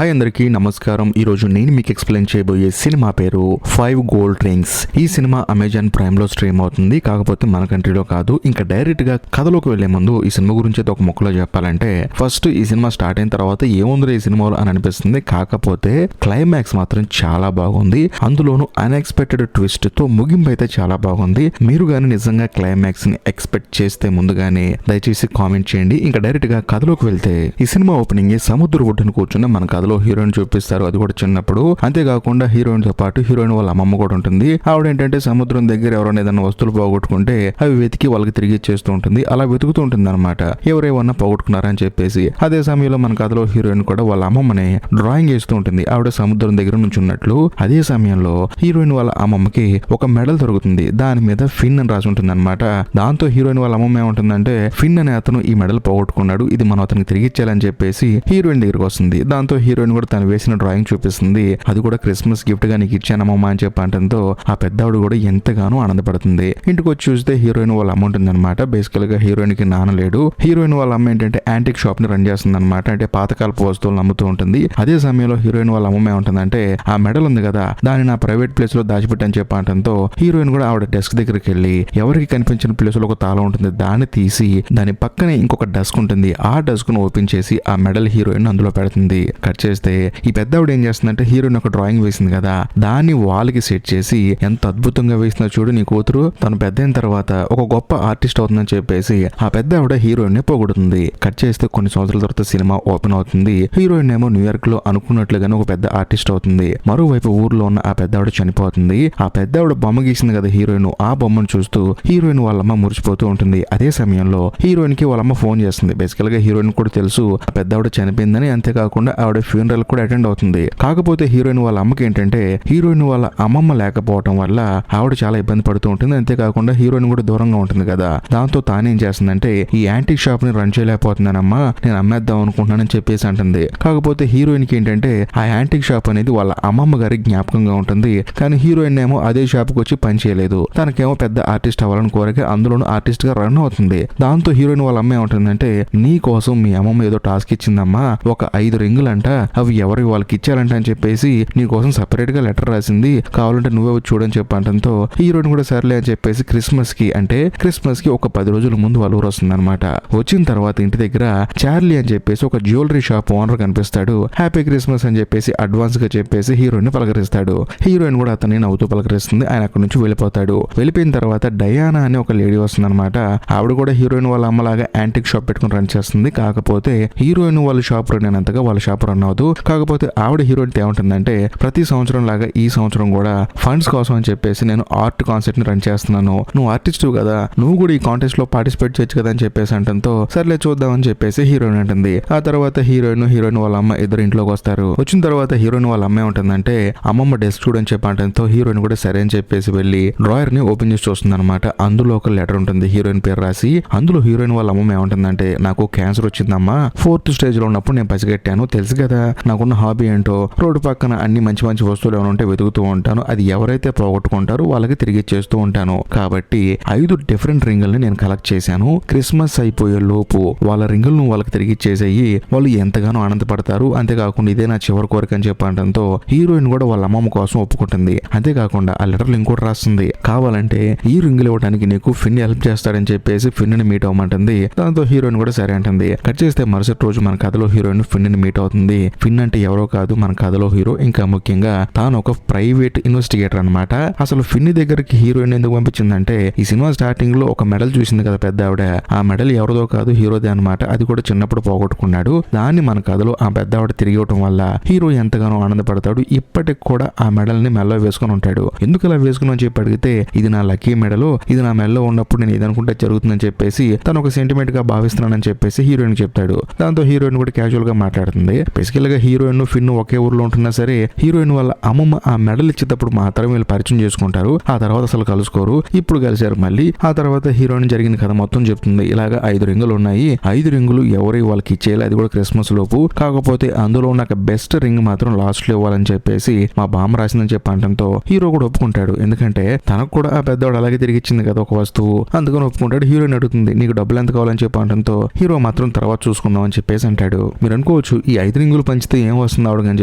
Hi అందరికీ నమస్కారం. ఈరోజు నేను మీకు ఎక్స్ప్లెయిన్ చేయబోయే సినిమా పేరు 5 గోల్డ్ రింగ్స్. ఈ సినిమా అమెజాన్ ప్రైమ్ లో స్ట్రీమ్ అవుతుంది. కాకపోతే మన కంట్రీలో కాదు. ఇంకా డైరెక్ట్ గా కథలోకి వెళ్లే ముందు ఈ సినిమా గురించి ఒక ముక్కలో చెప్పాలంటే, ఫస్ట్ ఈ సినిమా స్టార్ట్ అయిన తర్వాత ఏముందో ఈ సినిమాలో అని అనిపిస్తుంది. కాకపోతే క్లైమాక్స్ మాత్రం చాలా బాగుంది. అందులోనూ అన్ఎక్స్పెక్టెడ్ ట్విస్ట్ తో ముగింపు అయితే చాలా బాగుంది. మీరు గానీ నిజంగా క్లైమాక్స్ ని ఎక్స్పెక్ట్ చేస్తే ముందుగానే దయచేసి కామెంట్ చేయండి. ఇంకా డైరెక్ట్ గా కథలోకి వెళ్తే, ఈ సినిమా ఓపెనింగ్ సముద్ర ఒడ్డున కూర్చున్న మన కథలో హీరోయిన్ చూపిస్తారు. అది కూడా చిన్నప్పుడు. అంతేకాకుండా హీరోయిన్ తో పాటు హీరోయిన్ వాళ్ళ అమ్మమ్మ కూడా ఉంటుంది. ఆవిడ ఏంటంటే సముద్రం దగ్గర ఎవరైనా ఏదైనా వస్తువులు పోగొట్టుకుంటే అవి వెతికి వాళ్ళకి తిరిగి ఇచ్చేస్తూ ఉంటుంది. అలా వెతుకుతూ ఉంటుంది అనమాట, ఎవరేమన్నా పోగొట్టుకున్నారని చెప్పేసి. అదే సమయంలో మన కథలో హీరోయిన్ కూడా వాళ్ళ అమ్మమ్మని డ్రాయింగ్ వేస్తూ ఉంటుంది, ఆవిడ సముద్రం దగ్గర నుంచి ఉన్నట్లు. అదే సమయంలో హీరోయిన్ వాళ్ళ అమ్మమ్మకి ఒక మెడల్ దొరుకుతుంది. దాని మీద ఫిన్ అని రాసి ఉంటుంది అనమాట. దాంతో హీరోయిన్ వాళ్ళ అమ్మమ్మ ఏమంటుందంటే, ఫిన్ అనే అతను ఈ మెడల్ పోగొట్టుకున్నాడు, ఇది మనం అతనికి తిరిగి ఇచ్చేయాలని చెప్పేసి హీరోయిన్ దగ్గరకు వస్తుంది. దాంతో హీరోయిన్ కూడా తను వేసిన డ్రాయింగ్ చూపిస్తుంది. అది కూడా క్రిస్మస్ గిఫ్ట్ గా నీకు ఇచ్చానమ్మా అని చెప్పంటంతో ఆ పెద్దవాడు కూడా ఎంతగానో ఆనందపడుతుంది. ఇంటికి వచ్చి చూస్తే హీరోయిన్ వాళ్ళ అమ్మ ఉంటుంది అనమాట. బేసికల్ గా హీరోయిన్ కి నాన్న లేడు. హీరోయిన్ వాళ్ళ అమ్మ ఏంటంటే యాంటిక్ షాప్ ని రన్ చేస్తుంది అనమాట. అంటే పాతకాలపు వస్తువులను అమ్ముతూ ఉంటుంది. అదే సమయంలో హీరోయిన్ వాళ్ళ అమ్మ ఏమంటుందంటే, ఆ మెడల్ ఉంది కదా, దాన్ని నా ప్రైవేట్ ప్లేస్ లో దాచిపెట్టని చెప్పంటంతో హీరోయిన్ కూడా ఆవిడ డెస్క్ దగ్గరికి వెళ్ళి, ఎవరికి కనిపించిన ప్లేస్ లో ఒక తాళం ఉంటుంది, దాన్ని తీసి దాని పక్కనే ఇంకొక డెస్క్ ఉంటుంది, ఆ డెస్క్ ను ఓపెన్ చేసి ఆ మెడల్ హీరోయిన్ అందులో పెడుతుంది. కట్ చేస్తే ఈ పెద్దవిడ ఏం చేస్తుందంటే, హీరోయిన్ ఒక డ్రాయింగ్ వేసింది కదా, దాన్ని వాల్కి సెట్ చేసి, ఎంత అద్భుతంగా వేసిందో చూడు నీ కూతురు, తను పెద్ద అయిన తర్వాత ఒక గొప్ప ఆర్టిస్ట్ అవుతుందని చెప్పేసి ఆ పెద్ద ఆవిడ హీరోయిన్ ని పొగుడుతుంది. కట్ చేస్తే కొన్ని సంవత్సరాల తర్వాత సినిమా ఓపెన్ అవుతుంది. హీరోయిన్ ఏమో న్యూయార్క్ లో అనుకున్నట్లుగానే ఒక పెద్ద ఆర్టిస్ట్ అవుతుంది. మరోవైపు ఊర్లో ఉన్న ఆ పెద్ద ఆవిడ చనిపోతుంది. ఆ పెద్ద ఆవిడ బొమ్మ గీసింది కదా హీరోయిన్, ఆ బొమ్మను చూస్తూ హీరోయిన్ వాళ్ళమ్మ మురిసిపోతూ ఉంటుంది. అదే సమయంలో హీరోయిన్ కి వాళ్ళమ్మ ఫోన్ చేస్తుంది. బేసికల్ గా హీరోయిన్ కూడా తెలుసు ఆ పెద్ద ఆవిడ చనిపోయిందని. అంతేకాకుండా ఆవిడ ఫ్యూనరల్ కూడా అటెండ్ అవుతుంది. కాకపోతే హీరోయిన్ వాళ్ళ అమ్మకి ఏంటంటే, హీరోయిన్ వాళ్ళ అమ్మమ్మ లేకపోవడం వల్ల ఆవిడ చాలా ఇబ్బంది పడుతూ ఉంటుంది. అంతేకాకుండా హీరోయిన్ కూడా దూరంగా ఉంటుంది కదా, దాంతో తానేం చేస్తుందంటే, ఈ యాంటిక్ షాప్ ని రన్ చేయలేకపోతున్నానమ్మా, నేను అమ్మేద్దాం అనుకుంటున్నానని చెప్పేసి అంటుంది. కాకపోతే హీరోయిన్ కి ఏంటంటే, ఆ యాంటిక్ షాప్ అనేది వాళ్ళ అమ్మమ్మ గారి జ్ఞాపకంగా ఉంటుంది. కానీ హీరోయిన్ ఏమో అదే షాప్ కి వచ్చి పని చేయలేదు. తనకేమో పెద్ద ఆర్టిస్ట్ అవ్వాలని కోరిక, అందులోనూ ఆర్టిస్ట్ గా రన్ అవుతుంది. దాంతో హీరోయిన్ వాళ్ళ అమ్మ ఏమంటుందంటే, నీ కోసం మీ అమ్మమ్మ ఏదో టాస్క్ ఇచ్చిందమ్మా, ఒక 5 రింగులంట, అవి ఎవరి వాళ్ళకి ఇచ్చారంట అని చెప్పేసి నీ కోసం సెపరేట్ గా లెటర్ రాసింది, కావాలంటే నువ్వే వచ్చి చూడని చెప్పంటంతో హీరోయిన్ కూడా సర్లే అని చెప్పేసి క్రిస్మస్ కి ఒక 10 రోజుల ముందు వాళ్ళ ఊరు వస్తుంది అనమాట. వచ్చిన తర్వాత ఇంటి దగ్గర చార్లీ అని చెప్పేసి ఒక జ్యువెలరీ షాప్ ఓనర్ కనిపిస్తాడు. హ్యాపీ క్రిస్మస్ అని చెప్పేసి అడ్వాన్స్ గా చెప్పేసి హీరోయిన్ ని పలకరిస్తాడు. హీరోయిన్ కూడా అతన్ని నవ్వుతూ పలకరిస్తుంది. ఆయన అక్కడి నుంచి వెళ్ళిపోతాడు. వెళ్ళిపోయిన తర్వాత డయానా అనే ఒక లేడీ వస్తుంది అనమాట. ఆవిడ కూడా హీరోయిన్ వాళ్ళ అమ్మలాగా యాంటిక్ షాప్ పెట్టుకుని రన్ చేస్తుంది. కాకపోతే హీరోయిన్ వాళ్ళ షాప్ రన్ అయినంతగా వాళ్ళ షాప్ రన్ అవ్వదు. కాకపోతే ఆవిడ హీరోయిన్ ఏమంటుందంటే, ప్రతి సంవత్సరం లాగా ఈ సంవత్సరం కూడా ఫండ్స్ కోసం అని చెప్పేసి నేను ఆర్ట్ కాన్సెప్ట్ ని రన్ చేస్తున్నాను, నువ్వు ఆర్టిస్ట్ కదా, నువ్వు కూడా ఈ కాంటెస్ట్ లో పార్టిసిపేట్ చేయొచ్చు కదా అని చెప్పేసి అంటంతో సర్లే చూద్దాం అని చెప్పేసి హీరోయిన్ అంటుంది. ఆ తర్వాత హీరోయిన్ వాళ్ళ అమ్మ ఇద్దరు ఇంట్లోకి వస్తారు. వచ్చిన తర్వాత హీరోయిన్ వాళ్ళ అమ్మ ఏమంటుందంటే, అమ్మమ్మ డెస్క్ చూడని చెప్పంటంతో హీరోయిన్ కూడా సరే అని చెప్పేసి వెళ్ళి డ్రాయర్ ని ఓపెన్ చేసి చూస్తుంది అనమాట. అందులో ఒక లెటర్ ఉంటుంది హీరోయిన్ పేరు రాసి. అందులో హీరోయిన్ వాళ్ళ అమ్మమ్మ ఏమంటుందంటే, నాకు క్యాన్సర్ వచ్చిందమ్మా, 4th స్టేజ్ లో ఉన్నప్పుడు నేను పసిగట్టాను, తెలుసు కదా నాకున్న హాబీ ఏంటో, రోడ్డు పక్కన అన్ని మంచి మంచి వస్తువులు ఏమైనా ఉంటే వెతుకుతూ ఉంటాను, అది ఎవరైతే పోగొట్టుకుంటారో వాళ్ళకి తిరిగి ఇచ్చేస్తూ ఉంటాను. కాబట్టి 5 డిఫరెంట్ రింగుల్ని నేను కలెక్ట్ చేశాను. క్రిస్మస్ అయిపోయే లోపు వాళ్ళ రింగులను వాళ్ళకి తిరిగి ఇచ్చేసేయి, వాళ్ళు ఎంతగానో ఆనందపడతారు. అంతేకాకుండా ఇదే నా చివరి కోరిక అని చెప్పడంతో హీరోయిన్ కూడా వాళ్ళ అమ్మమ్మ కోసం ఒప్పుకుంటుంది. అంతేకాకుండా ఆ లెటర్ లింక్ కూడా రాస్తుంది, కావాలంటే ఈ రింగులు ఇవ్వడానికి నీకు ఫిన్ హెల్ప్ చేస్తాడని చెప్పేసి ఫిన్ ని మీట్ అవ్వమంటుంది. దాంతో హీరోయిన్ కూడా సరే అంటుంది. కట్ చేస్తే మరుసటి రోజు మన కథలో హీరోయిన్ ఫిన్ ని మీట్ అవుతుంది. ఫిన్ అంటే ఎవరో కాదు, మన కథలో హీరో. ఇంకా ముఖ్యంగా తాను ఒక ప్రైవేట్ ఇన్వెస్టిగేటర్ అనమాట. అసలు ఫిన్ దగ్గరికి హీరోయిన్ ఎందుకు పంపించిందంటే, ఈ సినిమా స్టార్టింగ్ లో ఒక మెడల్ చూసింది కదా పెద్ద ఆవిడ, ఆ మెడల్ ఎవరిదో కాదు హీరోదే అనమాట. అది కూడా చిన్నప్పుడు పోగొట్టుకున్నాడు. దాన్ని మన కథలో ఆ పెద్ద ఆవిడ తిరిగి ఇవ్వడం వల్ల హీరో ఎంతగానో ఆనందపడతాడు. ఇప్పటికి కూడా ఆ మెడల్ ని మెడలో వేసుకుని ఉంటాడు. ఎందుకు అలా వేసుకుని అని చెప్పి అడిగితే, ఇది నా లక్కీ మెడల్, ఇది నా మెడలో ఉన్నప్పుడు నేను ఏదనుకుంటే జరుగుతుందని చెప్పేసి తను ఒక సెంటిమెంట్ గా భావిస్తున్నానని చెప్పేసి హీరోయిన్ చెప్తాడు. దాంతో హీరోయిన్ కూడా క్యాజువల్ గా మాట్లాడుతుంది. బేసికల్ గా హీరోయిన్ ఫిన్ ఒకే ఊర్లో ఉంటున్నా సరే, హీరోయిన్ వాళ్ళ అమ్మమ్మ ఆ మెడల్ ఇచ్చేటప్పుడు మాత్రం వీళ్ళు పరిచయం చేసుకుంటారు. ఆ తర్వాత అసలు కలుసుకోరు. ఇప్పుడు కలిశారు మళ్ళీ. ఆ తర్వాత హీరోయిన్ జరిగిన కథ మొత్తం చెప్తుంది. ఇలాగా 5 రింగులు ఉన్నాయి, 5 రింగులు ఎవరి వాళ్ళకి ఇచ్చేయాలి, అది కూడా క్రిస్మస్ లోపు. కాకపోతే అందులో నాకు బెస్ట్ రింగ్ మాత్రం లాస్ట్ లో ఇవ్వాలని చెప్పేసి మా బామ్మ రాసిందని చెప్పి అనడంతో హీరో కూడా ఒప్పుకుంటాడు. ఎందుకంటే తనకు కూడా ఆ పెద్దవాడు అలాగే తిరిగి ఇచ్చింది కదా ఒక వస్తువు, అందుకని ఒప్పుకుంటాడు. హీరోయిన్ అడుగుతుంది, నీకు డబ్బులు ఎంత కావాలని చెప్పి అనడంతో హీరో మాత్రం తర్వాత చూసుకుందాం అని చెప్పేసి అంటాడు. మీరు అనుకోవచ్చు, ఈ 5 రింగుల పంచితే ఏం వస్తుంది ఆవిడకి అని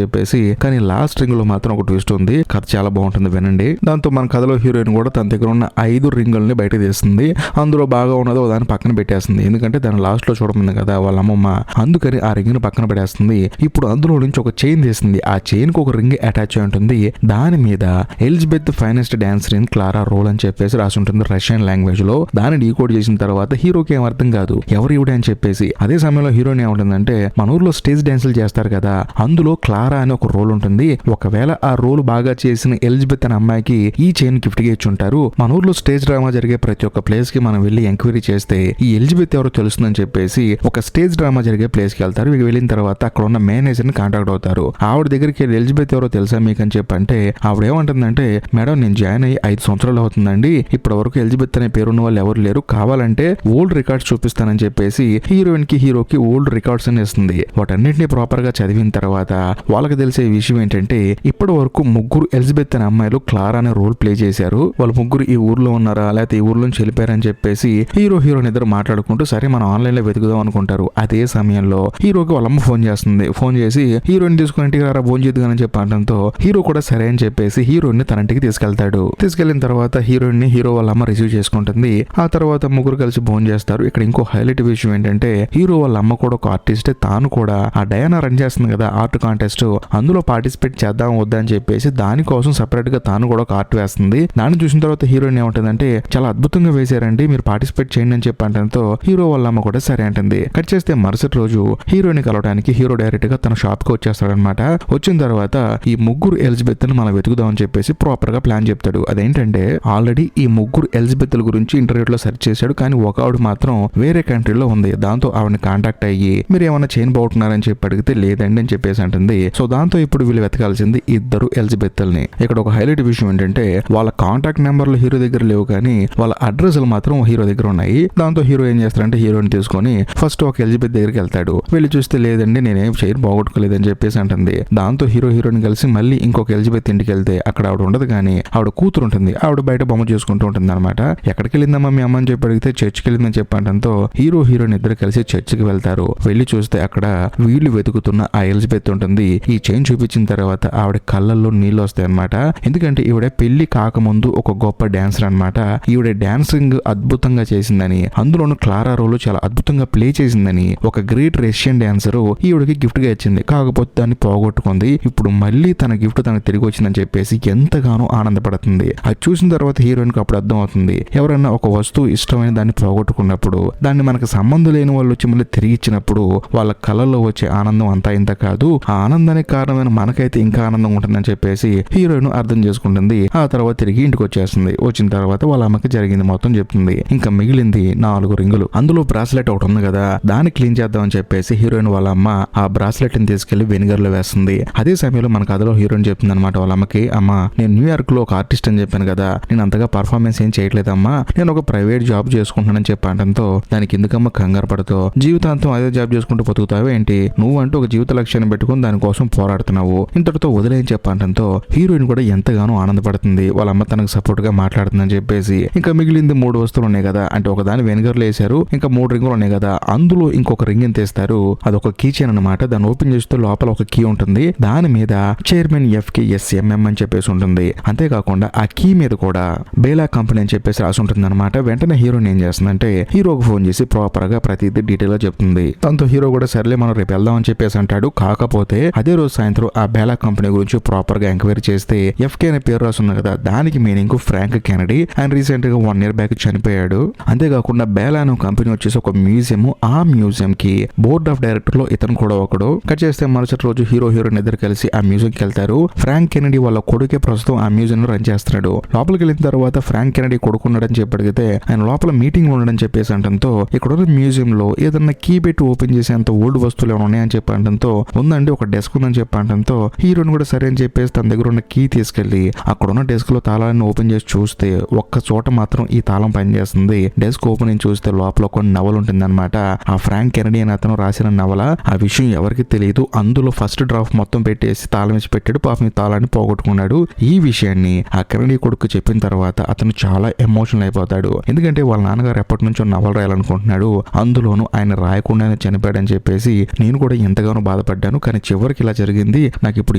చెప్పేసి. కానీ లాస్ట్ రింగ్ లో మాత్రం ఒక ట్విస్ట్ ఉంది. కథ చాలా బాగుంటుంది, వినండి. దాంతో మన కథలో హీరోయిన్ కూడా తన దగ్గర ఉన్న 5 రింగుల్ని బయట తీస్తుంది. అందులో బాగా ఉన్నదో దాన్ని పక్కన పెట్టేస్తుంది. ఎందుకంటే దాని లాస్ట్ లో చూడమంది కదా వాళ్ళ అమ్మమ్మ, అందుకని ఆ రింగ్ ని పక్కన పెట్టేస్తుంది. ఇప్పుడు అందులో నుంచి ఒక చైన్ తీస్తుంది. ఆ చైన్ కు ఒక రింగ్ అటాచ్ అయి ఉంటుంది. దాని మీద Elizabeth finest dancer in Clara role అని చెప్పేసి రాసి ఉంటుంది రష్యన్ లాంగ్వేజ్ లో. దాన్ని డీకోడ్ చేసిన తర్వాత హీరోకి ఏం అర్థం కాదు ఎవరు ఇవిడే అని చెప్పేసి. అదే సమయంలో హీరోయిన్ ఏముంటుందంటే, మన ఊర్లో స్టేజ్ డాన్సులు చేస్తారు కదా, అందులో క్లారా అని ఒక రోల్ ఉంటుంది. ఒకవేళ ఆ రోల్ బాగా చేసిన ఎలిజబెత్ అనే అమ్మాయికి ఈ చైన్ గిఫ్ట్ గా ఇచ్చుంటారు. మన ఊర్లో స్టేజ్ డ్రామా జరిగే ప్రతి ఒక్క ప్లేస్ కి మనం వెళ్ళి ఎంక్వైరీ చేస్తే ఈ ఎలిజబెత్ ఎవరో తెలుస్తుందని చెప్పేసి ఒక స్టేజ్ డ్రామా జరిగే ప్లేస్ కి వెళ్తారు. వెళ్ళిన తర్వాత అక్కడ ఉన్న మేనేజర్ ని కాంటాక్ట్ అవుతారు. ఆవిడ దగ్గరికి ఎలిజబెత్ ఎవరో తెలుసా మీకు అని చెప్పంటే, ఆవిడ ఏమంటుందంటే, మేడం నేను జాయిన్ అయ్యి 5 సంవత్సరాలు అవుతుందండి, ఇప్పటి వరకు ఎలిజబెత్ అనే పేరున్న వాళ్ళు ఎవరు లేరు, కావాలంటే ఓల్డ్ రికార్డ్స్ చూపిస్తానని చెప్పేసి హీరోయిన్ కి హీరోకి ఓల్డ్ రికార్డ్స్ అని ఇస్తుంది. వాటన్నిటిని ప్రాపర్ గా చదివిన తర్వాత వాళ్ళకి తెలిసే విషయం ఏంటంటే, ఇప్పటి వరకు 3 ఎలిజబెత్ అనే అమ్మాయిలు క్లారా అనే రోల్ ప్లే చేశారు. వాళ్ళు 3 ఈ ఊర్లో ఉన్నారా లేకపోతే ఈ ఊర్లో నుంచి వెళ్ళిపోయారని చెప్పేసి హీరోయిన్ ఇద్దరు మాట్లాడుకుంటూ సరే మనం ఆన్లైన్ లో వెతుకుదాం అనుకుంటారు. అదే సమయంలో హీరోకి వాళ్ళమ్మ ఫోన్ చేస్తుంది. ఫోన్ చేసి హీరోయిన్ తీసుకుని ఇంటికి రారా ఫోన్ చేద్దామని చెప్పడంతో హీరో కూడా సరే అని చెప్పేసి హీరోయిన్ ని తన ఇంటికి తీసుకెళ్తాడు. తీసుకెళ్లిన తర్వాత హీరోయిన్ ని హీరో వాళ్ళ అమ్మ రిసీవ్ చేసుకుంటుంది. ఆ తర్వాత ముగ్గురు కలిసి భోజనం చేస్తారు. ఇక్కడ ఇంకో హైలైట్ విషయం ఏంటంటే, హీరో వాళ్ళ అమ్మ కూడా ఒక ఆర్టిస్ట్, తాను కూడా ఆ డయానా రన్ చేస్తుంది కదా ఆర్ట్ కాంటెస్ట్, అందులో పార్టిసిపేట్ చేద్దాం వద్దా అని చెప్పేసి దానికోసం సెపరేట్ గా తాను కూడా ఒక ఆర్ట్ వేస్తుంది. దాన్ని చూసిన తర్వాత హీరోయిన్ ఏమంటుందంటే, చాలా అద్భుతంగా వేశారండి, మీరు పార్టిసిపేట్ చేయండి అని చెప్పంటంతో హీరో వాళ్ళ అమ్మ కూడా సరే అంటుంది. కట్ చేస్తే మరుసటి రోజు హీరోయిన్ కలవడానికి హీరో డైరెక్ట్ గా తన షాప్ కి వచ్చేస్తాడనమాట. వచ్చిన తర్వాత ఈ 3 ఎలిజబెత్ ని మనం వెతుకుదాం అని చెప్పేసి ప్రాపర్ గా ప్లాన్ చెప్తాడు. అదేంటంటే, ఆల్రెడీ ఈ 3 ఎలిజబెత్ గురించి ఇంటర్వ్యూలో సెర్చ్ చేశాడు. కానీ ఒక ఆవిడ మాత్రం వేరే కంట్రీలో ఉంది. దాంతో ఆవిడని కాంటాక్ట్ అయ్యి మీరు ఏమైనా చైన్ బాగుంటున్నారని చెప్పి అడిగితే లేదండి అని చెప్పేసి అంటుంది. సో దాంతో ఇప్పుడు వీళ్ళు వెతకాల్సింది 2 ఎలిజబెత్ల్ని. ఇక్కడ ఒక హైలైట్ విషయం ఏంటంటే, వాళ్ళ కాంటాక్ట్ నెంబర్లు హీరో దగ్గర లేవు కానీ వాళ్ళ అడ్రస్లు మాత్రం హీరో దగ్గర ఉన్నాయి. దాంతో హీరో ఏం చేస్తారంటే, హీరోని తీసుకొని ఫస్ట్ ఒక ఎలిజబెత్ దగ్గరికి వెళ్తాడు. వెళ్ళి చూస్తే లేదండి నేనేం చైన్ బాగొట్టుకోలేదని చెప్పేసి అంటుంది. దాంతో హీరోయిన్ కలిసి మళ్ళీ ఇంకొక ఎలిజబెత్ ఇంటికి వెళ్తే అక్కడ ఆవిడ ఉండదు కానీ ఆవిడ కూతురు ఉంటుంది. ఆవిడ బయట బొమ్మ చేసుకుంటూ ఉంటుంది అనమాట. ఎక్కడికి వెళ్ళిందమ్మా మీ అమ్మ అని చెప్పి అడిగితే చర్చికి వెళ్ళిందని చెప్పడంతో హీరోయిన్ ఇద్దరు కలిసి చర్చికి వెళ్తారు. వెళ్ళి చూస్తే అక్కడ వీళ్ళు వెతుకుతున్న ఆ ఎలిజబెత్ ఉంటుంది. ఈ చైన్ చూపించిన తర్వాత ఆవిడ కళ్ళల్లో నీళ్ళు వస్తాయి అనమాట. ఎందుకంటే ఈవిడ పెళ్లి కాకముందు ఒక గొప్ప డాన్సర్ అనమాట. ఈవిడ డాన్సింగ్ అద్భుతంగా చేసిందని, అందులోనూ క్లారా రోల్ చాలా అద్భుతంగా ప్లే చేసిందని ఒక గ్రేట్ రష్యన్ డాన్సర్ ఈవిడకి గిఫ్ట్ గా ఇచ్చింది. కాకపోతే దాన్ని పోగొట్టుకుంది. ఇప్పుడు మళ్ళీ తన గిఫ్ట్ తనకు తిరిగి వచ్చిందని చెప్పేసి ఎంతగానో ఆనందపడుతుంది. అది చూసిన తర్వాత హీరోయిన్ కి అప్పుడు అర్థం అవుతుంది, ఎవరైనా ఒక వస్తువు ఇష్టమైన దాన్ని పోగొట్టుకున్నప్పుడు దాన్ని మనకు సంబంధం లేని వాళ్ళు వచ్చి మళ్ళీ తిరిగి ఇచ్చినప్పుడు వాళ్ళ కళల్లో వచ్చే ఆనందం అంతా ఇంత కాదు, ఆ ఆనందానికి కారణమైన మనకైతే ఇంకా ఆనందం ఉంటుందని చెప్పేసి హీరోయిన్ అర్థం చేసుకుంటుంది. ఆ తర్వాత తిరిగి ఇంటికి వచ్చేస్తుంది. వచ్చిన తర్వాత వాళ్ళ అమ్మకి జరిగింది మొత్తం చెప్తుంది. ఇంకా మిగిలింది 4 రింగులు. అందులో బ్రాస్లెట్ ఒకటి ఉంది కదా, దాన్ని క్లీన్ చేద్దామని చెప్పేసి హీరోయిన్ వాళ్ళ అమ్మ ఆ బ్రాస్లెట్ ని తీసుకెళ్లి వెనిగర్ లో వేస్తుంది. అదే సమయంలో మన కథలో హీరోయిన్ చెప్తుంది అనమాట వాళ్ళ అమ్మకి, అమ్మ నేను న్యూయార్క్ లో ఒక ఆర్టిస్ట్ అని చెప్పాను కదా, నేను అంతగా పర్ఫార్మెన్స్ ఏం చేయట్లేదమ్మా, నేను ఒక ప్రైవేట్ జాబ్ చేసుకుంటున్నానని చెప్పడంతో దానికి ఎందుకమ్మా కంగారు పడతావు, జీవితాంతం అదే జాబ్ చేసుకుంటూ బతుకుతావు ఏంటి, నువ్వంటూ ఒక జీవిత లక్ష్యాన్ని పెట్టుకుని దానికోసం పోరాడుతున్నావు, ఇంతటితో వదిలేని చెప్పడంతో హీరోయిన్ కూడా ఎంతగానో ఆనందపడుతుంది. వాళ్ళ అమ్మ తనకు సపోర్ట్ గా మాట్లాడుతుందని చెప్పేసి. ఇంకా మిగిలింది 3 వస్తువులు ఉన్నాయి కదా, అంటే ఒక దాన్ని వెనిగర్ లో వేశారు, ఇంకా 3 రింగులు ఉన్నాయి కదా, అందులో ఇంకొక రింగ్ తీస్తారు. అదొక కీ చైన్ అనమాట. దాన్ని ఓపెన్ చేస్తే లోపల ఒక కీ ఉంటుంది. దాని మీద చైర్మన్ FKSMM అని చెప్పేసి ఉంటుంది. అంతేకాకుండా ఆ కీ మీద కూడా బేలా కంపెనీ అని చెప్పేసి రాసి ఉంటుంది అనమాట. వెంటనే హీరోయిన్ ఏం చేస్తుందంటే హీరోకి ఫోన్ చేసి ప్రాపర్ గా ప్రతిదీ డీటెయిల్ గా చెప్తుంది. దాంతో హీరో కూడా సర్లే మనం రేపు వెళ్దాం అని చెప్పేసి అంటాడు. కాకపోతే అదే రోజు సాయంత్రం ఆ బేలా కంపెనీ గురించి ప్రాపర్ గా ఎంక్వైరీ చేస్తే FK అనే పేరు రాసున్నా కదా, దానికి మీనింగ్ ఫ్రాంక్ కెనడీ. ఆయన రీసెంట్ గా 1 year బ్యాక్ చనిపోయాడు. అంతేకాకుండా బేలా అనే కంపెనీ వచ్చేసి ఒక మ్యూజియం. ఆ మ్యూజియం కి బోర్డ్ ఆఫ్ డైరెక్టర్ లో ఇతను కూడా ఒకడు. కట్ చేస్తే మరుసటి రోజు హీరోయిన్ ఇద్దరు కలిసి ఆ మ్యూజియం కి వెళ్తారు. ఫ్రాంక్ కెనడీ వాళ్ళ కొడుకే ప్రస్తుతం ఆ మ్యూజియం రన్ చేస్తున్నాడు. లోపలికి వెళ్ళిన తర్వాత ఫ్రాంక్ కెనడీ కొడుకున్నాడని చెప్పడిగితే ఆయన లోపల మీటింగ్ ఉండడని చెప్పేసి అంటంతో ఇక్కడ మ్యూజియం లో ఏదన్నా కీ పెట్టి ఓపెన్ చేసే అంత ఓల్డ్ వస్తువులు ఏమైనా ఉన్నాయని చెప్పి అంటంతో ఉందండి ఒక డెస్క్ ఉందని చెప్పి అంటంతో హీరోయిన్ కూడా సరే అని చెప్పేసి తన దగ్గర ఉన్న కీ తీసుకెళ్లి అక్కడ ఉన్న డెస్క్ లో తాళాన్ని ఓపెన్ చేసి చూస్తే ఒక్క చోట మాత్రం ఈ తాళం పనిచేస్తుంది. డెస్క్ ఓపెన్ చూస్తే లోపల కొన్ని నవలు ఉంటుంది అనమాట. ఆ ఫ్రాంక్ కెనడీ అని అతను రాసిన నవల. ఆ విషయం ఎవరికి తెలియదు. అందులో ఫస్ట్ డ్రాఫ్ట్ మొత్తం పెట్టేసి తాళం వేసి పెట్టాడు. పాపం ఈ తాళాన్ని పోగొట్టుకున్నాడు. ఈ విషయాన్ని ఆ కెనడీ కొడుకు చెప్పిన తర్వాత అతను చాలా ఎమోషనల్ అయిపోతాడు. ఎందుకంటే వాళ్ళ నాన్నగారు ఎప్పటి నుంచో నవల రాయాలనుకుంటున్నాడు. అందులోనూ ఆయన రాయకుండానే చనిపోయాడని చెప్పేసి నేను కూడా ఎంతగానో బాధపడ్డాను, కానీ చివరికి ఇలా జరిగింది, నాకు ఇప్పుడు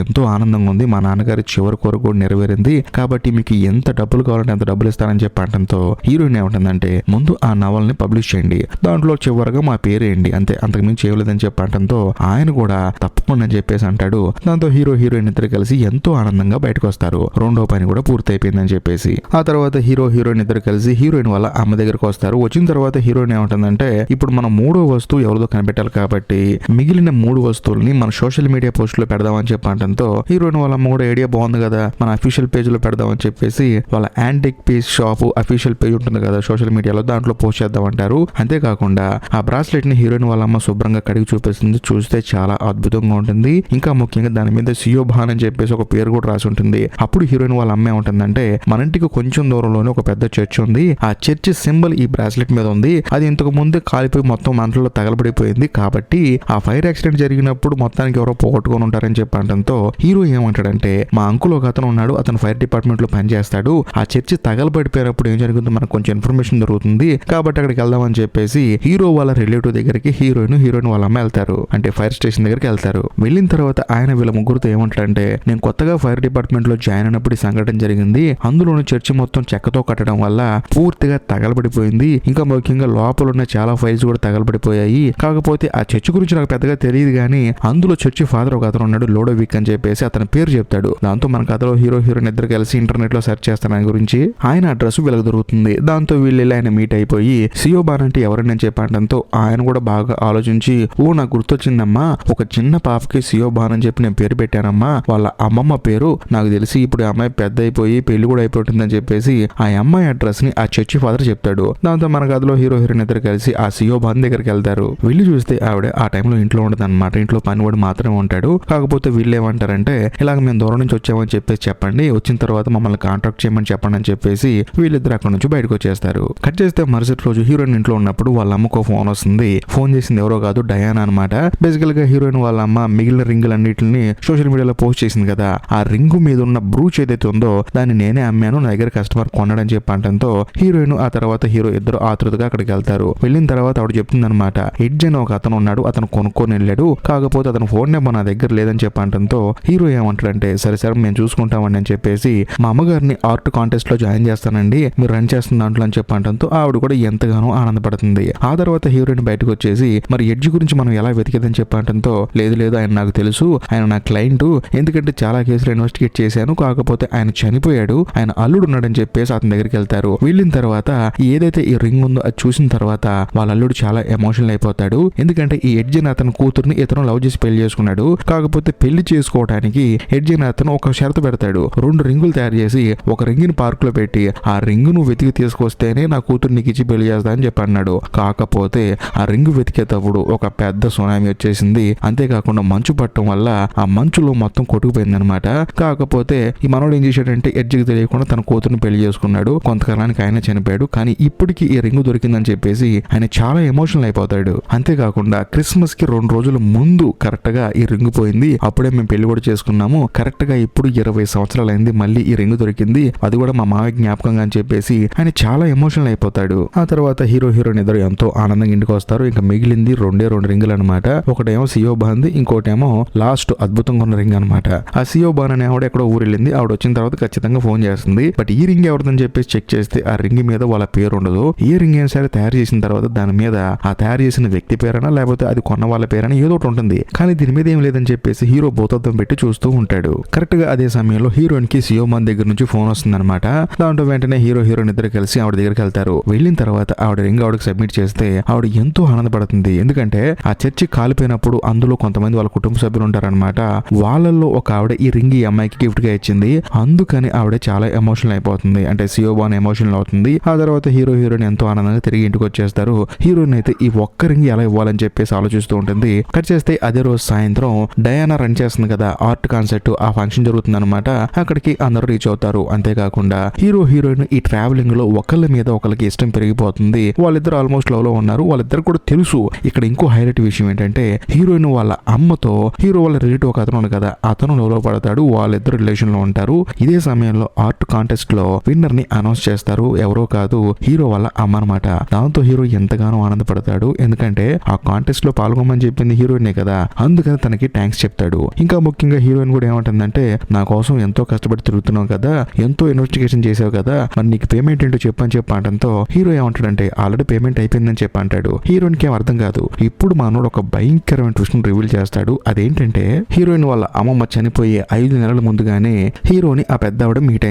ఎంతో ఆనందంగా ఉంది, మా నాన్నగారి చివరి కోరిక కూడా నెరవేరింది, కాబట్టి మీకు ఎంత డబ్బులు కావాలంటే అంత డబ్బులు ఇస్తానని చెప్పి అనడంతో హీరోయిన్ ఏమంటుందంటే ముందు ఆ నవల్ని పబ్లిష్ చేయండి, దాంట్లో చివరిగా మా పేరేయండి, అంతే, అంతకుమించి చేయలేదని చెప్పి అనడంతో ఆయన కూడా తప్పకుండా అని చెప్పేసి అంటాడు. దాంతో హీరోయిన్ ఇద్దరు కలిసి ఎంతో ఆనందంగా బయటకు వస్తారు. రెండో పని కూడా పూర్తయిపోయిందని చెప్పేసి. ఆ తర్వాత హీరోయిన్ ఇద్దరు కలిసి హీరోయిన్ వాళ్ళ అమ్మ దగ్గరకు వస్తారు. వచ్చిన తర్వాత హీరోయిన్ ఏమంటుందంటే ఇప్పుడు మనం మూడో వస్తువు ఎవరిదో కనిపెట్టాలి కాబట్టి మిగిలిన 3 వస్తువుల్ని మన సోషల్ మీడియా పోస్ట్ లో పెడదామని చెప్పి అనడంతో హీరోయిన్ వాళ్ళ అమ్మ కూడా ఐడియా బాగుంది కదా, మన అఫీషియల్ పేజ్ లో పెడదామని చెప్పేసి వాళ్ళ antique piece shop official page ఉంటుంది కదా సోషల్ మీడియాలో, దాంట్లో పోస్ట్ చేద్దామంటారు. అంతేకాకుండా ఆ బ్రాస్లెట్ ని హీరోయిన్ వాళ్ళ అమ్మ శుభ్రంగా కడిగి చూపిస్తుంది. చూస్తే చాలా అద్భుతంగా ఉంటుంది. ఇంకా ముఖ్యంగా దాని మీద సియోబాన్ అని చెప్పేసి ఒక పేరు కూడా రాసి ఉంటుంది. అప్పుడు హీరోయిన్ వాళ్ళ అమ్మ ఏమంటుందంటే మన ఇంటికి కొంచెం దూరంలోనే ఒక పెద్ద చర్చ్ ఉంది, ఆ చర్చ్ సింబల్ ఈ బ్రాస్లెట్ మీద ఉంది, అది ఇంతకు ముందే కాలిపోయి మొత్తం మంటల్లో తగలబడిపోయింది, కాబట్టి ఆ ఫైర్ యాక్సిడెంట్ జరిగినప్పుడు మొత్తానికి ఎవరో పోగొట్టుకొని ఉంటారని చెప్పి అనడంతో హీరో ఏమంటాడంటే మా అంకుల్ ఒక అతను ఉన్నాడు, అతను ఫైర్ డిపార్ట్మెంట్ లో పనిచేస్తాడు, ఆ చర్చి తగలబడిపోయినప్పుడు ఏం జరుగుతుందో మనకు కొంచెం ఇన్ఫర్మేషన్ దొరుకుతుంది, కాబట్టి అక్కడికి వెళ్దామని చెప్పేసి హీరో వాళ్ళ రిలేటివ్ దగ్గరికి హీరోయిన్ వాళ్ళ అమ్మ వెళ్తారు. అంటే ఫైర్ స్టేషన్ దగ్గరికి వెళ్తారు. వెళ్ళిన తర్వాత ఆయన వీళ్ళ ముగ్గురుతో ఏమంటాడంటే నేను కొత్తగా ఫైర్ డిపార్ట్మెంట్ లో జాయిన్ అయినప్పుడు ఈ సంఘటన జరిగింది, అందులోని చర్చి మొత్తం చెక్కతో కట్టడం వల్ల పూర్తిగా తగలబడిపోయింది, ఇంకా ముఖ్యంగా లోపల ఉన్న చాలా ఫైల్స్ కూడా తగలబడిపోయాయి, కాకపోతే ఆ చర్చి గురించి నాకు పెద్దగా తెలియదు కానీ అందులో చర్చి ఫాదర్ ఒక అతను ఉన్నాడు లోడోవిక్ అని చెప్పేసి అతని పేరు చెప్తాడు. దాంతో మన కథలో హీరోయిన్ ఇద్దరు కలిసి ఇంటర్నెట్ లో సెర్చ్ చేస్తాను ఆయన గురించి. ఆయన అడ్రస్ వీళ్ళకి దొరుకుతుంది. దాంతో వీళ్ళు ఆయన మీట్ అయిపోయి సియోబాన్ అంటే ఎవరని చెప్పడంతో ఆయన కూడా బాగా ఆలోచించి ఓ నాకు గుర్తొచ్చిందమ్మా, ఒక చిన్న పాపకి సియోబాన్ అని చెప్పి నేను పేరు పెట్టానమ్మా, వాళ్ళ అమ్మమ్మ పేరు నాకు తెలిసి ఇప్పుడు ఆ అమ్మాయి పెద్ద అయిపోయి పెళ్లి కూడా అయిపోతుందని చెప్పేసి ఆ అమ్మాయి అడ్రస్ ని ఆ చర్చి ఫాదర్ చెప్తాడు. దాంతో మన కథలో హీరోయిన్ ఇద్దరు కలిసి ఆ సియోబాన్ దగ్గరికి వెళ్తారు. వెళ్ళి చూస్తే ఆవిడ ఆ టైంలో ఇంట్లో ఉండదు అనమాట, ఇంట్లో పనివాడు మాత్రమే ఉంటాడు. కాకపోతే వీళ్ళు ఏమంటారంటే ఇలాగ మేము దూరం నుంచి వచ్చామని చెప్పేసి చెప్పండి, వచ్చిన తర్వాత మమ్మల్ని కాంటాక్ట్ చేయమని చెప్పండి అని చెప్పేసి వీళ్ళిద్దరు అక్కడ నుంచి బయటకు వచ్చేస్తారు. కట్ చేస్తే మరుసటి రోజు హీరోయిన్ ఇంట్లో ఉన్నప్పుడు వాళ్ళ అమ్మకు ఫోన్ వస్తుంది. ఫోన్ చేసింది ఎవరో కాదు, డయానా అనమాట. బేసికల్ గా హీరోయిన్ వాళ్ళ అమ్మ మిగిలిన రింగులన్నిటిని సోషల్ మీడియాలో పోస్ట్ చేసింది కదా, ఆ రింగు మీద ఉన్న బ్రూచ్ ఏదైతే ఉందో దాన్ని నేనే అమ్మాను, నా దగ్గర కస్టమర్ కొనడని చెప్పి అనడంతో హీరోయిన్ ఆ తర్వాత హీరో ఇద్దరు ఆతృతగా అక్కడికి వెళ్తారు. వెళ్ళిన తర్వాత ఆవిడ చెప్తుంది అనమాట ఎడ్జ్ అని ఒక అతను ఉన్నాడు, అతను కొనుక్కొని వెళ్ళాడు, కాకపోతే అతను ఫోన్ నెంబర్ నా దగ్గర లేదని చెప్పి అనడంతో హీరో ఏమంటాడంటే సరే మేము చూసుకుంటామండి అని చెప్పేసి మా అమ్మగారిని ఆర్ట్ కాంటెస్ట్ లో జాయిన్ చేస్తానండి, మీరు రన్ చేస్తున్న దాంట్లో అని చెప్పి అనడంతో ఆవిడ కూడా ఎంతగానో ఆనందపడుతుంది. ఆ తర్వాత హీరోయిన్ బయటకు వచ్చేసి మరి ఎడ్జ్ గురించి మనం ఎలా వెతికేదని చెప్పి అనడంతో లేదు ఆయన నాకు తెలుసు, ఆయన నా క్లయింట్, ఎందుకంటే చాలా కేసులు ఇన్వెస్టిగేట్ చేశాను, కాకపోతే ఆయన చనిపోయాడు, ఆయన అల్లుడు ఉన్నాడని చెప్పేసి అతని దగ్గరికి వెళ్తారు. వెళ్ళిన తర్వాత ఏదైతే ఈ రింగ్ ఉందో అది చూసిన తర్వాత వాళ్ళ అల్లుడు చాలా ఎమోషనల్ అయిపోతాడు. ఎందుకంటే ఈ ఎడ్జ్ అని అతని కూతుర్ని ఇతను లవ్ చేసి పెళ్లి చేసుకున్నాడు, కాకపోతే పెళ్లి చేసుకోవడానికి ఎడ్జ్ అని అతను ఒక షరతు పెడతాడు, 2 రింగులు తయారు చేసి ఒక రింగిని పార్క్ లో పెట్టి ఆ రింగు నువ్వు వెతికి తీసుకొస్తేనే నా కూతురు నీకు ఇచ్చి పెళ్లి చేస్తా అని చెప్పి అన్నాడు. కాకపోతే ఆ రింగు వెతికేటప్పుడు ఒక పెద్ద సునామీ వచ్చేసింది. అంతేకాకుండా మంచు పట్టడం వల్ల ఆ మంచులో మొత్తం కొట్టుకుపోయింది అనమాట. కాకపోతే ఈ మనోడు ఏం చేశాడంటే ఎడ్జ్కి తెలియకుండా తన కూతురుని పెళ్లి చేసుకున్నాడు. కొంతకాలానికి ఆయన చనిపోయాడు. కానీ ఇప్పటికీ ఈ రింగు దొరికిందని చెప్పేసి ఆయన చాలా ఎమోషనల్ అయిపోతాడు. అంతేకాకుండా క్రిస్మస్ కి 2 రోజుల ముందు కరెక్ట్ గా ఈ రింగు పోయింది, అప్పుడే మేము పెళ్లి కూడా చేసుకున్నాము, కరెక్ట్ గా ఇప్పుడు 20 సంవత్సరాలు అయింది, మళ్ళీ ఈ రింగు దొరికింది, అది కూడా మా మామయ్య జ్ఞాపకంగా అని చెప్పేసి ఆయన చాలా ఎమోషనల్ అయిపోతాడు. ఆ తర్వాత హీరోయిన్ ఇద్దరు ఎంతో ఆనందంగా ఇంటికి వస్తారు. ఇంకా మిగిలింది 2 రింగులు అనమాట. ఒకటేమో సియోబాన్, ఇంకోటేమో లాస్ట్ అద్భుతంగా ఉన్న రింగ్ అనమాట. ఆ సియోబాన్ అనే ఆవిడ ఎక్కడో ఊరు వెళ్ళింది. ఆవిడ వచ్చిన తర్వాత ఖచ్చితంగా ఫోన్ చేస్తుంది. బట్ ఈ రింగ్ ఎవరిదని చెప్పేసి చెక్ చేస్తే ఆ రింగ్ మీద వాళ్ళ పేరు ఉండదు. ఏ రింగ్ అయినా సరే తయారు చేసిన తర్వాత దాని మీద ఆ తయారు చేసిన వ్యక్తి పేరైనా లేకపోతే అది కొన్న వాళ్ళ పేరైనా ఏదో ఒకటి ఉంటుంది, కానీ దీని మీద ఏం లేదని చెప్పేసి హీరో భూతత్వం పెట్టి చూస్తూ ఉంటాడు. కరెక్ట్ గా అదే సమయంలో హీరోయిన్ కి సియోబాన్ దగ్గర నుంచి ఫోన్ వస్తుంది అనమాట. దాంట్లో వెంటనే హీరోయిన్ ఇద్దరు కలిసి ఆవిడ దగ్గరికి వెళ్తారు. వెళ్ళిన తర్వాత ఆవిడ రింగ్ ఆవిడకి సబ్మిట్ చేస్తే ఆవిడ ఎంతో ఆనందపడుతుంది. ఎందుకంటే ఆ చర్చి కాలిపోయినప్పుడు అందులో కొంతమంది వాళ్ళ కుటుంబ సభ్యులు ఉంటారనమాట. వాళ్ళల్లో ఒక ఆవిడ ఈ రింగ్ ఈ అమ్మాయికి గిఫ్ట్ గా ఇచ్చింది. అందుకని ఆవిడ చాలా ఎమోషనల్ అయిపోతుంది, అంటే సియోబాన్ ఎమోషనల్ అవుతుంది. ఆ తర్వాత హీరోయిన్ ఎంతో ఆనందంగా తిరిగి ఇంటికి వచ్చేస్తారు. హీరోయిన్ అయితే ఈ ఒక్క రింగ్ ఎలా ఇవ్వాలని చెప్పేసి ఆలోచిస్తూ ఉంటుంది. కట్ చేస్తే అదే రోజు సాయంత్రం డయానా రన్ చేస్తుంది కదా ఆర్ట్ కాన్సెప్ట్, ఆ ఫంక్షన్ జరుగుతుంది అనమాట. అక్కడికి అందరూ రీచ్ అవుతారు. అంతేకాకుండా హీరోయిన్ ఈ ట్రావెలింగ్ లో ఒకళ్ళ మీద ఒకళ్ళకి ఇష్టం పెరిగిపోతుంది. వాళ్ళిద్దరు ఆల్మోస్ట్ లవ్ లో ఉన్నారు. వాళ్ళిద్దరు కూడా తెలుసు. ఇక్కడ ఇంకో హైలైట్ విషయం ఏంటంటే హీరోయిన్ వాళ్ళ అమ్మతో హీరో వాళ్ళ రిలేటివ్ ఒక అతను కదా అతను లవ్ లో పడతాడు. వాళ్ళిద్దరు రిలేషన్ లో ఉంటారు. ఇదే సమయంలో ఆర్ట్ కాంటెస్ట్ లో విన్నర్ ని అనౌన్స్ చేస్తారు. ఎవరో కాదు, హీరో వాళ్ళ అమ్మ అనమాట. దాంతో హీరో ఎంతగానో ఆనందపడతాడు. ఎందుకంటే ఆ కాంటెస్ట్ లో పాల్గొమని చెప్పింది హీరోయిన్ హీరోయినే కదా, అందుకని తనకి థ్యాంక్స్ చెప్తాడు. ఇంకా ముఖ్యంగా హీరోయిన్ కూడా ఏమంటుందంటే, నా కోసం ఎంతో కష్టపడి తిరుగుతున్నావు కదా, ఎంతో ఇన్వెస్టిగేషన్ చేసావు కదా, మరి నీకు పేమెంట్ ఏంటో చెప్పని చెప్పంటంతో హీరో ఏమంటాడంటే ఆల్రెడీ పేమెంట్ అయిపోయిందని చెప్పంటాడు. హీరోయిన్ కి ఏం అర్థం కాదు. ఇప్పుడు మనోడు ఒక భయంకరమైన ట్విస్ట్ రివీల్ చేస్తాడు. అదేంటంటే హీరోయిన్ వాళ్ళ అమ్మమ్మ చనిపోయే 5 నెలల ముందుగానే హీరోని ఆ పెద్ద ఆవిడ మీట్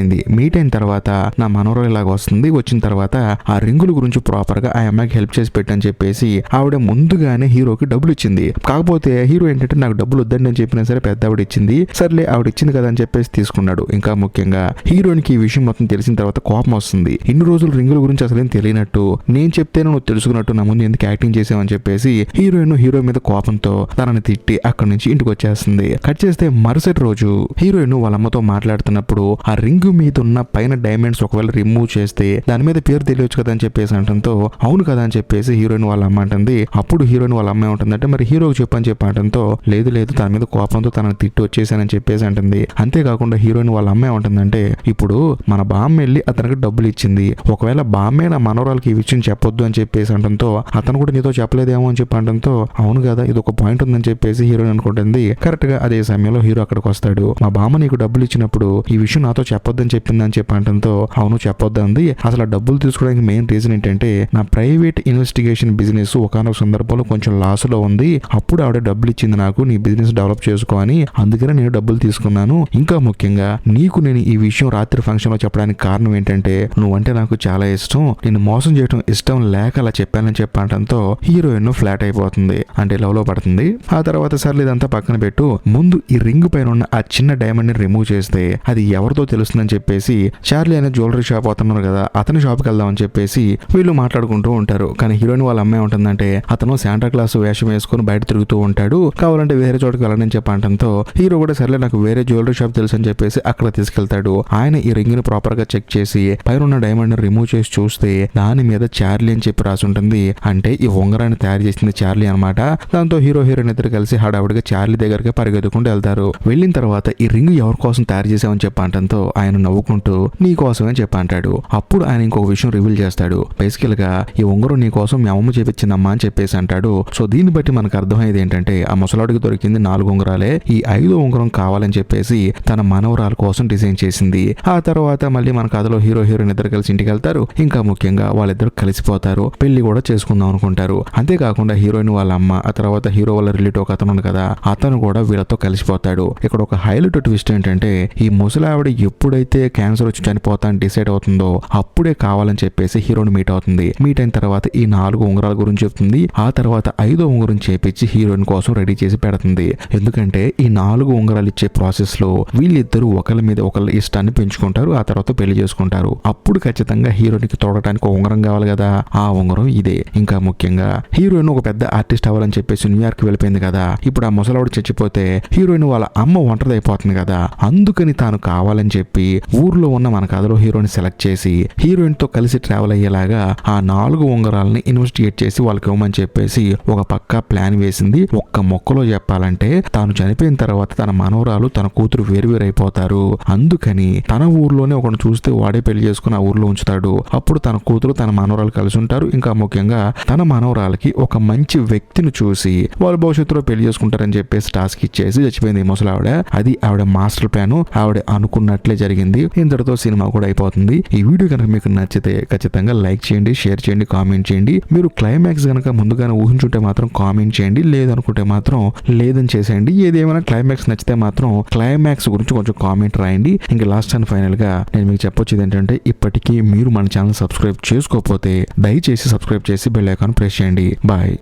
అయిన తర్వాత నా మనోరాలు ఇలాగ వస్తుంది, వచ్చిన తర్వాత ఆ రింగుల గురించి ప్రాపర్ గా ఆ అమ్మాయికి హెల్ప్ చేసి పెట్టని చెప్పేసి ఆవిడ ముందుగానే హీరోకి డబ్బులు ఇచ్చింది. కాకపోతే హీరో ఏంటంటే నాకు డబ్బులు వద్దండి అని చెప్పినా సరే పెద్ద ఆవిడ ఇచ్చింది, సర్లే ఆవిడ ఇచ్చింది కదా అని చెప్పేసి తీసుకున్నాడు. ఇంకా ముఖ్యంగా హీరోయిన్ కి ఈ విషయం మొత్తం తెలిసిన తర్వాత కోపం వస్తుంది. ఇన్ని రోజులు రింగుల గురించి అసలు ఏం తెలియనట్టు, నేను చెప్తేనే నువ్వు తెలుసుకున్నట్టు నా ముందు ఎందుకు యాక్టింగ్ చేసావని చెప్పేసి హీరో మీద కోపంతో తనని తిట్టి అక్కడి నుంచి ఇంటికి వచ్చేస్తుంది. కట్ చేస్తే మరుసటి రోజు హీరోయిన్ వాళ్ళ అమ్మతో మాట్లాడుతున్నప్పుడు ఆ రింగు మీద ఉన్న పైన డైమండ్స్ ఒకవేళ రిమూవ్ చేస్తే దాని మీద పేరు తెలియచ్చు కదా అని చెప్పేసి అంటంతో అవును కదా అని చెప్పేసి హీరోయిన్ వాళ్ళ అమ్మ అంటుంది. అప్పుడు హీరోయిన్ వాళ్ళ అమ్మ ఉంటుందంటే మరి హీరోకి చెప్పని చెప్పంటంతో లేదు దాని మీద కోపంతో తనని తిట్టి వచ్చేసానని చెప్పేసి అంటుంది. అంతేకాకుండా హీరోయిన్ వాళ్ళ అమ్మ ఉంటుందంటే ఇప్పుడు మన బామ్మ వెళ్ళి అతనికి డబ్బులు ఇచ్చింది, ఒకవేళ బామ్మే నా మనోరాలకి ఈ విషయం చెప్పొద్దు అని చెప్పేసి అంటంతో అతను కూడా నీతో చెప్పలేదేమో అని చెప్పి అంటంతో అవును కదా ఇది ఒక పాయింట్ ఉందని చెప్పేసి హీరోయిన్ అనుకుంటుంది. కరెక్ట్ గా అదే సమయంలో హీరో అక్కడికి వస్తాడు. మా బామ్మ నీకు డబ్బులు ఇచ్చినప్పుడు ఈ విషయం నాతో చెప్పొద్దని చెప్పిందని చెప్పి అంటంతో అవును చెప్పొద్దంది, అసలు ఆ డబ్బులు తీసుకోవడానికి మెయిన్ రీజన్ ఏంటంటే నా ప్రైవేట్ ఇన్వెస్టిగేషన్ బిజినెస్ ఒకనొక సందర్భంలో కొంచెం లాస్ లో ఉంది, అప్పుడు ఆవిడ డబ్బులు ఇచ్చింది నాకు నీ బిజినెస్ డెవలప్ చేసుకో అని, అందుకనే నేను డబ్బులు తీసుకున్నాను. ఇంకా ముఖ్యంగా నీకు నేను ఈ విషయం రాత్రి ఫంక్షన్ లో చెప్పడానికి కారణం ఏంటంటే నువ్వంటే నాకు చాలా ఇష్టం, నేను మోసం చేయడం ఇష్టం లేక అలా చెప్పానని చెప్పడంతో హీరోయిన్ ఫ్లాట్ అయిపోతుంది, అంటే లవ్ లో పడుతుంది. ఆ తర్వాత సర్లే ఇదంతా పక్కన పెట్టు, ముందు ఈ రింగ్ పైన ఉన్న ఆ చిన్న డైమండ్ ని రిమూవ్ చేస్తే అది ఎవరితో తెలుస్తుందని చెప్పేసి చార్లీ అనే జ్యువెలరీ షాప్ అవుతున్నారు కదా అతని షాప్కి వెళ్దామని చెప్పేసి వీళ్ళు మాట్లాడుకుంటూ ఉంటారు. కానీ హీరోయిన్ వాళ్ళ అమ్మాయి ఉంటుందంటే అతను శాంటా క్లాస్ వేషం వేసుకుని బయట తిరుగుతూ ఉంటాడు, కావాలంటే వేరే చోటుకి వెళ్ళని చెప్పంటంతో హీరో కూడా సర్లే నాకు వేరే జ్యువెలరీ షాప్ తెలుసు అని చెప్పేసి అక్కడ తీసుకెళ్తాడు. ఆయన ఈ రింగ్ ని ప్రాపర్ గా చెక్ చేసి పైన ఉన్న డైమండ్ ని రిమూవ్ చేసి చూస్తే దాని మీద చార్లీ అని చెప్పి రాసి ఉంటుంది. అంటే ఈ ఉంగరాన్ని తయారు చేసింది చార్లీ అనమాట. దాంతో హీరోయిన్ ఇద్దరు కలిసి హడావుడిగా చార్లీ దగ్గరికి పరిగెత్తుకుంటూ వెళ్తారు. వెళ్ళిన తర్వాత ఈ రింగ్ ఎవరి కోసం తయారు చేసామని చెప్పంటంతో ఆయన నవ్వుకుంటూ నీ కోసమని చెప్పంటాడు. అప్పుడు ఆయన ఇంకొక విషయం రివీల్ చేస్తాడు. బేసికల్ గా ఈ ఉంగరం నీ కోసం మీ అమ్మ చేపించిందమ్మా అని చెప్పేసి అంటాడు. సో దీన్ని బట్టి మనకు అర్థమయ్యేది ఏంటంటే ఆ ముసలాడికి దొరికింది 4 ఉంగరాలే, ఈ 5వ ఉంగరం కావాలని చెప్పేసి తన మనవరాల కోసం డిజైన్ చేసింది. ఆ తర్వాత మళ్ళీ మన కథలో హీరోయిన్ ఇద్దరు కలిసి ఇంటికి వెళ్తారు. ఇంకా ముఖ్యంగా వాళ్ళిద్దరు కలిసిపోతారు, పెళ్లి కూడా చేసుకుందాం అనుకుంటారు. అంతేకాకుండా హీరోయిన్ వాళ్ళ అమ్మ ఆ తర్వాత హీరో వాళ్ళ రిలేటివ్ ఒక అతను కదా అతను కూడా వీళ్ళతో కలిసిపోతాడు. ఇక్కడ ఒక హైలైట్ ట్విస్ట్ ఏంటంటే ఈ ముసలావిడ ఎప్పుడైతే క్యాన్సర్ వచ్చి చనిపోతా అని డిసైడ్ అవుతుందో అప్పుడే కావాలని చెప్పేసి హీరోని మీట్ అవుతుంది. మీట్ అయిన తర్వాత ఈ 4 ఉంగరాల గురించి చెప్తుంది. ఆ తర్వాత 5వ ఉంగరం చేపించి హీరోయిన్ కోసం రెడీ చేసి పెడుతుంది. ఎందుకంటే ఈ 4 ఉంగరాలు ఇచ్చే ప్రాసెస్ లో వీళ్ళిద్దరూ ఒకళ్ళ మీద ఒకళ్ళ ఇష్టాన్ని పెంచుకుంటారు, ఆ తర్వాత పెళ్లి చేసుకుంటారు. అప్పుడు ఖచ్చితంగా హీరోయిన్కి తోడటానికి ఒక ఉంగరం కావాలి కదా, ఆ ఉంగరం ఇదే. ఇంకా ముఖ్యంగా హీరోయిన్ ఒక పెద్ద ఆర్టిస్ట్ అవ్వాలని చెప్పేసి న్యూయార్క్ వెళ్ళిపోయింది కదా, ఇప్పుడు ఆ ముసలావిడ చచ్చిపోతే హీరోయిన్ వాళ్ళ అమ్మ ఒంటరి అయిపోతుంది కదా, అందుకని తాను కావాలని చెప్పి ఊర్లో ఉన్న మన కథలో హీరోయిన్ సెలెక్ట్ చేసి హీరోయిన్ తో కలిసి ట్రావెల్ అయ్యేలాగా ఆ 4 ఉంగరాలని ఇన్వెస్టిగేట్ చేసి వాళ్ళకి ఇవ్వమని చెప్పేసి ఒక పక్కా ప్లాన్ వేసింది. ఒక్క మొక్కలో చెప్పాలంటే తాను చనిపోయిన తర్వాత తన మనవరాలు తన కూతురు వేరువేరైపోతారు, అందుకని తన ఊర్లోనే ఒకటి చూస్తే వాడే పెళ్లి చేసుకుని ఆ ఊర్లో ఉంచుతాడు. అప్పుడు తన కూతురు తన మనవరాలు కలిసి ఉంటారు. ఇంకా ముఖ్యంగా తన మనవరాలకి ఒక మంచి వ్యక్తిని చూసి వాళ్ళ భవిష్యత్తులో పెళ్లి చేసుకుంటారని చెప్పేసి టాస్క్ ఇచ్చేసి చచ్చిపోయింది ముసలావిడ. అది ఆవిడ మాస్టర్ ప్లాన్, ఆవిడ అనుకున్నట్లే జరిగింది. ఇంతటితో సినిమా కూడా అయిపోతుంది. ఈ వీడియో కనుక మీకు నచ్చితే ఖచ్చితంగా లైక్ చేయండి, షేర్ చేయండి, కామెంట్ చేయండి. మీరు క్లైమాక్స్ కనుక ముందుగానే ఊహించుంటే మాత్రం కామెంట్ చేయండి, లేదనుకుంటే మాత్రం లేదని చేసేయండి. ఏదేమైనా క్లైమాక్స్ నచ్చితే మాత్రం క్లైమాక్స్ గురించి కొంచెం కామెంట్ రాయండి. ఇంకా లాస్ట్ అండ్ ఫైనల్ గా నేను మీకు చెప్పొచ్చేది ఏంటంటే ఇప్పటికీ మీరు మన ఛానల్ సబ్స్క్రైబ్ చేసుకోకపోతే దయచేసి సబ్స్క్రైబ్ చేసి బెల్ ఐకాన్ ప్రెస్ చేయండి. బాయ్.